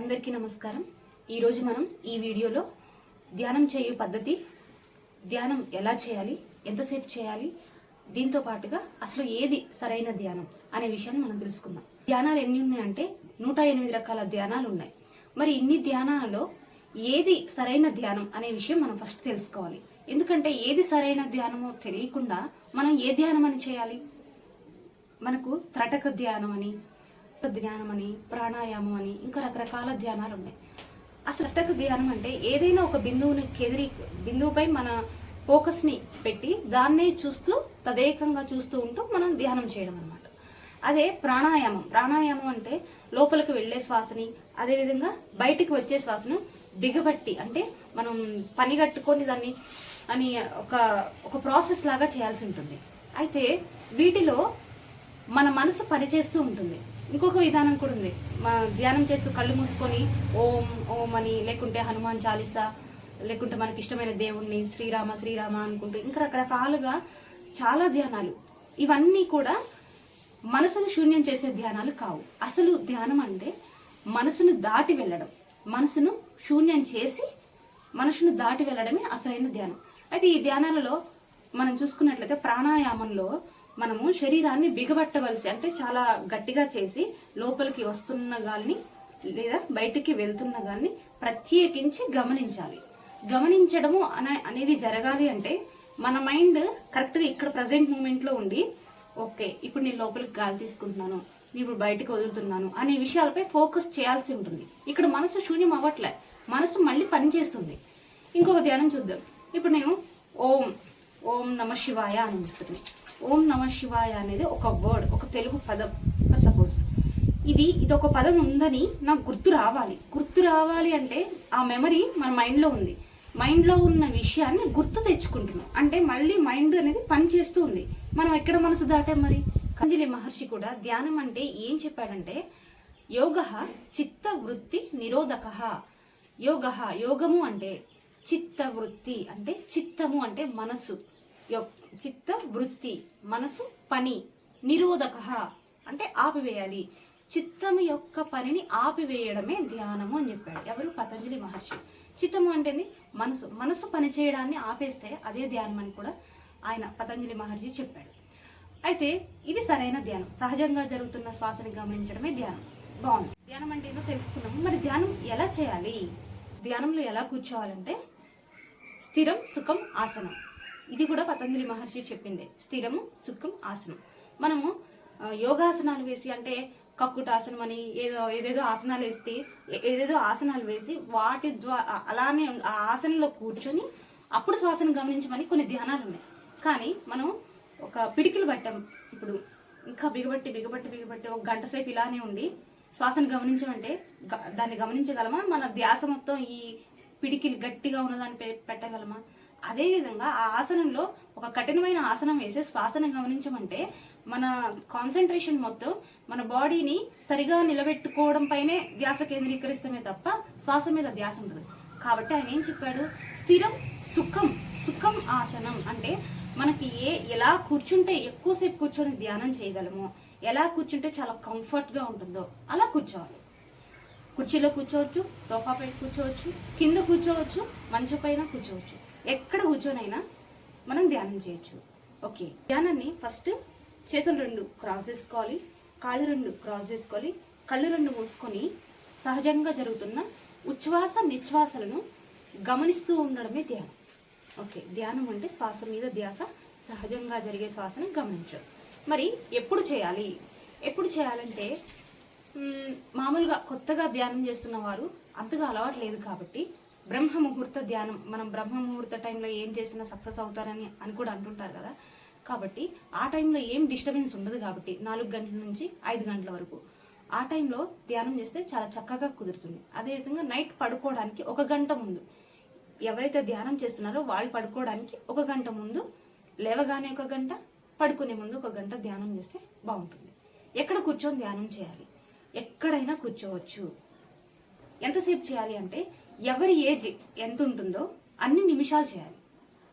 అందరికీ నమస్కారం. ఈరోజు మనం ఈ వీడియోలో ధ్యానం చేయు పద్ధతి, ధ్యానం ఎలా చేయాలి, ఎంతసేపు చేయాలి, దీంతో పాటుగా అసలు ఏది సరైన ధ్యానం అనే విషయాన్ని మనం తెలుసుకుందాం. ధ్యానాలు ఎన్ని ఉన్నాయంటే 108 రకాల ధ్యానాలు ఉన్నాయి. మరి ఇన్ని ధ్యానాలలో ఏది సరైన ధ్యానం అనే విషయం మనం ఫస్ట్ తెలుసుకోవాలి. ఎందుకంటే ఏది సరైన ధ్యానమో తెలియకుండా మనం ఏ ధ్యానం అని చేయాలి? మనకు త్రటక ధ్యానం అని ప్రాణాయామం అని ఇంకా రకరకాల ధ్యానాలు ఉన్నాయి. అసలు త్రటక ధ్యానం అంటే ఏదైనా ఒక బిందువుపై మన ఫోకస్ని పెట్టి దాన్నే చూస్తూ తదేకంగా చూస్తూ ఉంటూ మనం ధ్యానం చేయడం అన్నమాట. అదే ప్రాణాయామం అంటే లోపలికి వెళ్ళే శ్వాసని, అదేవిధంగా బయటికి వచ్చే శ్వాసను బిగబట్టి, అంటే మనం పని కట్టుకొని దాన్ని అని ఒక ప్రాసెస్ లాగా చేయాల్సి ఉంటుంది. అయితే వీటిలో మన మనసు పనిచేస్తూ ఉంటుంది. ఇంకొక విధానం కూడా ఉంది. ధ్యానం చేస్తూ కళ్ళు మూసుకొని ఓం ఓం అని, లేకుంటే హనుమాన్ చాలీసా, లేకుంటే మనకి ఇష్టమైన దేవుణ్ణి శ్రీరామ అనుకుంటూ ఇంకా రకరకాలుగా చాలా ధ్యానాలు. ఇవన్నీ కూడా మనసును శూన్యం చేసే ధ్యానాలు కావు. అసలు ధ్యానం అంటే మనసును దాటి వెళ్ళడం, మనసును శూన్యం చేసి మనసును దాటి వెళ్ళడమే అసలైన ధ్యానం. అయితే ఈ ధ్యానాలలో మనం చూసుకున్నట్లయితే ప్రాణాయామంలో మనము శరీరాన్ని బిగబట్టవలసి, అంటే చాలా గట్టిగా చేసి లోపలికి వస్తున్న గాలిని లేదా బయటికి వెళ్తున్న గాలిని ప్రత్యేకించి గమనించాలి. గమనించడము అనేది జరగాలి అంటే మన మైండ్ కరెక్ట్గా ఇక్కడ ప్రజెంట్ మూమెంట్లో ఉండి, ఓకే ఇప్పుడు నేను లోపలికి గాలి తీసుకుంటున్నాను, నేను ఇప్పుడు బయటకు వదులుతున్నాను అనే విషయాలపై ఫోకస్ చేయాల్సి ఉంటుంది. ఇక్కడ మనసు శూన్యం అవ్వట్లే, మనసు మళ్ళీ పనిచేస్తుంది. ఇంకొక ధ్యానం చూద్దాం. ఇప్పుడు నేను ఓం నమ శివాయ అని ఉంటుంది. ఓం నమ శివాయ అనేది ఒక వర్డ్, ఒక తెలుగు పదం. సపోజ్ ఇది ఒక పదం ఉందని నాకు గుర్తు రావాలి అంటే ఆ మెమరీ మన మైండ్లో ఉంది. మైండ్లో ఉన్న విషయాన్ని గుర్తు తెచ్చుకుంటున్నాం అంటే మళ్ళీ మైండ్ అనేది పనిచేస్తూ ఉంది. మనం ఎక్కడ మనసు దాటాం? మరి పతంజలి మహర్షి కూడా ధ్యానం అంటే ఏం చెప్పాడంటే, యోగః చిత్త వృత్తి నిరోధకః. యోగము అంటే చిత్త వృత్తి, అంటే చిత్తము అంటే మనసు, చిత్త వృత్తి మనసు పని, నిరోధకః అంటే ఆపివేయాలి. చిత్తము యొక్క పనిని ఆపివేయడమే ధ్యానము అని చెప్పాడు. ఎవరు? పతంజలి మహర్షి. చిత్తము అంటే మనసు పని చేయడాన్ని ఆపేస్తే అదే ధ్యానం అని కూడా ఆయన పతంజలి మహర్షి చెప్పాడు. అయితే ఇది సరైన ధ్యానం. సహజంగా జరుగుతున్న శ్వాసని గమనించడమే ధ్యానం. బాగుంది. ధ్యానం అంటే ఏదో తెలుసుకున్నాము. మరి ధ్యానం ఎలా చేయాలి? ధ్యానంలో ఎలా కూర్చోవాలంటే స్థిరం సుఖం ఆసనం. ఇది కూడా పతంజలి మహర్షి చెప్పిందే. స్థిరము సుఖం ఆసనం. మనము యోగాసనాలు వేసి, అంటే కక్కుటాసనం అని ఏదేదో ఆసనాలు వేసి వాటి ద్వారా అలానే ఆ ఆసనంలో కూర్చొని అప్పుడు శ్వాసను గమనించమని కొన్ని ధ్యానాలు ఉన్నాయి. కానీ మనం ఒక పిడికిలు పట్టాం, ఇప్పుడు ఇంకా బిగబట్టి ఒక గంట సేపు ఇలానే ఉండి శ్వాసను గమనించమంటే దాన్ని గమనించగలమా? మన ధ్యాస మొత్తం ఈ పిడికిలు గట్టిగా ఉన్నదాన్ని పెట్టగలమా? అదేవిధంగా ఆ ఆసనంలో ఒక కఠినమైన ఆసనం వేసి శ్వాసను గమనించమంటే మన కాన్సన్ట్రేషన్ మొత్తం మన బాడీని సరిగా నిలబెట్టుకోవడం పైనే ధ్యాస కేంద్రీకరిస్తమే తప్ప శ్వాస మీద ధ్యాస ఉండదు. కాబట్టి ఆయన ఏం చెప్పాడు? స్థిరం సుఖం ఆసనం అంటే మనకి ఎలా కూర్చుంటే ఎక్కువసేపు కూర్చొని ధ్యానం చేయగలమో, ఎలా కూర్చుంటే చాలా కంఫర్ట్గా ఉంటుందో అలా కూర్చోవాలి. కుర్చీలో కూర్చోవచ్చు, సోఫాపై కూర్చోవచ్చు, కింద కూర్చోవచ్చు, మంచం పైన కూర్చోవచ్చు, ఎక్కడ కూర్చోనైనా మనం ధ్యానం చేయొచ్చు. ఓకే, ధ్యానాన్ని ఫస్ట్ చేతులు 2 క్రాస్ చేసుకోవాలి, కాళ్ళు 2 క్రాస్ చేసుకోవాలి, కళ్ళు 2 మూసుకొని సహజంగా జరుగుతున్న ఉచ్ఛ్వాస నిశ్వాసలను గమనిస్తూ ఉండడమే ధ్యానం. ఓకే, ధ్యానం అంటే శ్వాస మీద ధ్యాస, సహజంగా జరిగే శ్వాసను గమనించడం. మరి ఎప్పుడు చేయాలంటే మామూలుగా కొత్తగా ధ్యానం చేస్తున్న వారు అంతగా అలవాటు లేదు కాబట్టి బ్రహ్మ ముహూర్త ధ్యానం, మనం బ్రహ్మ ముహూర్త టైంలో ఏం చేసినా సక్సెస్ అవుతారని కూడా అంటుంటారు కదా. కాబట్టి ఆ టైంలో ఏం డిస్టర్బెన్స్ ఉండదు కాబట్టి 4 గంటల నుంచి 5 గంటల వరకు ఆ టైంలో ధ్యానం చేస్తే చాలా చక్కగా కుదురుతుంది. అదేవిధంగా నైట్ పడుకోవడానికి 1 గంట ముందు, ఎవరైతే ధ్యానం చేస్తున్నారో వాళ్ళు పడుకోవడానికి 1 గంట ముందు, లేవగానే 1 గంట, పడుకునే ముందు 1 గంట ధ్యానం చేస్తే బాగుంటుంది. ఎక్కడ కూర్చొని ధ్యానం చేయాలి? ఎక్కడైనా కూర్చోవచ్చు. ఎంతసేపు చేయాలి అంటే ఎవరి ఏజ్ ఎంత ఉంటుందో అన్ని నిమిషాలు చేయాలి.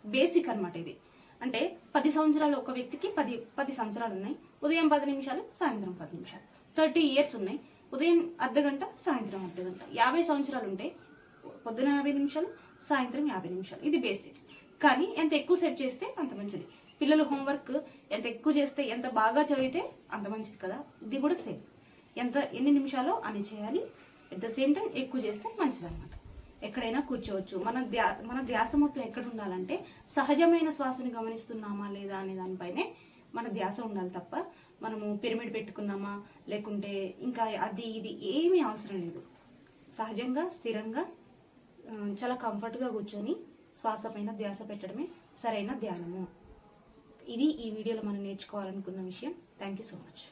బేసిక్ అన్నమాట ఇది. అంటే 10 సంవత్సరాలు ఒక వ్యక్తికి 10 సంవత్సరాలు ఉన్నాయి, ఉదయం 10 నిమిషాలు, సాయంత్రం 10 నిమిషాలు. 30 ఇయర్స్ ఉన్నాయి, ఉదయం అర్ధగంట, సాయంత్రం అర్ధగంట. 50 సంవత్సరాలు ఉంటే పొద్దున 50 నిమిషాలు, సాయంత్రం 50 నిమిషాలు. ఇది బేసిక్. కానీ ఎంత ఎక్కువ సేపు చేస్తే అంత మంచిది. పిల్లలు హోంవర్క్ ఎంత ఎక్కువ చేస్తే, ఎంత బాగా చదివితే అంత మంచిది కదా. ఇది కూడా సేమ్. ఎన్ని నిమిషాలో అని చేయాలి. ఎట్ ద సేమ్ టైం ఎక్కువ చేస్తే మంచిది అనమాట. ఎక్కడైనా కూర్చోవచ్చు. మన ధ్యాస మొత్తం ఎక్కడ ఉండాలంటే సహజమైన శ్వాసని గమనిస్తున్నామా లేదా అనే దానిపైనే మన ధ్యాస ఉండాలి తప్ప మనము పిరమిడ్ పెట్టుకున్నామా లేకుంటే ఇంకా అది ఇది ఏమీ అవసరం లేదు. సహజంగా స్థిరంగా చాలా కంఫర్ట్గా కూర్చొని శ్వాస పైన ధ్యాస పెట్టడమే సరైన ధ్యానము. ఇది ఈ వీడియోలో మనం నేర్చుకోవాలనుకున్న విషయం. Thank you so much.